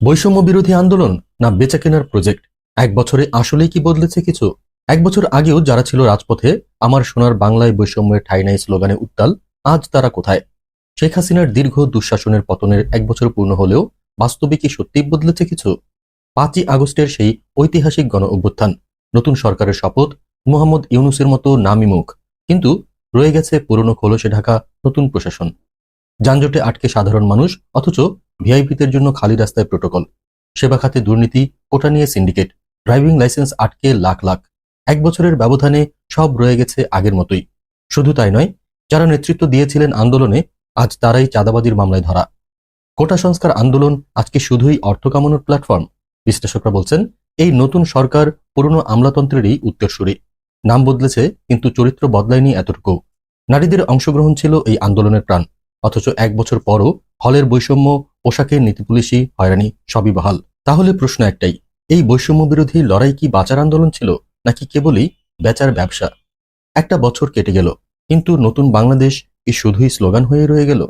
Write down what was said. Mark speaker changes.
Speaker 1: বৈষম্য বিরোধী আন্দোলন না বেচাকেনার প্রজেক্ট? এক বছরে আসলেই কি বদলেছে কিছু? এক বছর আগেও যারা ছিল রাজপথে আমার সোনার বাংলায় বৈষম্যের ঠাঁই নাই স্লোগানে উত্তাল, আজ তারা কোথায়? শেখ হাসিনার দীর্ঘ দুঃশাসনের পতনের এক বছর পূর্ণ হলেও বাস্তবে কি সত্যিই বদলেছে কিছু? 5ই আগস্টের সেই ঐতিহাসিক গণ অভ্যুত্থান, নতুন সরকারের শপথ, মোহাম্মদ ইউনূসের মতো নামী মুখ, কিন্তু রয়ে গেছে পুরনো খোলসে ঢাকা নতুন প্রশাসন। যানজটে আটকে সাধারণ মানুষ, অথচ ভিআইপিদের জন্য খালি রাস্তায় প্রোটোকল। সেবা খাতে দুর্নীতি, কোটা নিয়ে সিন্ডিকেট, ড্রাইভিং লাইসেন্স আটকে লাখ লাখ। এক বছরের ব্যবধানে সব রয়ে গেছে আগের মতোই। শুধু তাই নয়, যারা নেতৃত্ব দিয়েছিলেন আন্দোলনে, আজ তারাই চাঁদাবাজির মামলায় ধরা। কোটা সংস্কার আন্দোলন আজকে শুধুই অর্থ কামানোর প্ল্যাটফর্ম? বিশ্লেষকরা বলছেন, এই নতুন সরকার পুরনো আমলাতন্ত্রেরই উত্তরসূরি। নাম বদলেছে, কিন্তু চরিত্র বদলায়নি এতটুকু। নারীদের অংশগ্রহণ ছিল এই আন্দোলনের প্রাণ, অথচ এক বছর পরও হলের বৈষম্য, পোশাকের নীতিপুলিশি, হয়রানি সবই বহাল। তাহলে প্রশ্ন একটাই, এই বৈষম্য বিরোধী লড়াই কি বাঁচার আন্দোলন ছিল, নাকি কেবলই বেচার ব্যবসা? একটা বছর কেটে গেল, কিন্তু নতুন বাংলাদেশ কি শুধুই স্লোগান হয়ে রয়ে গেল?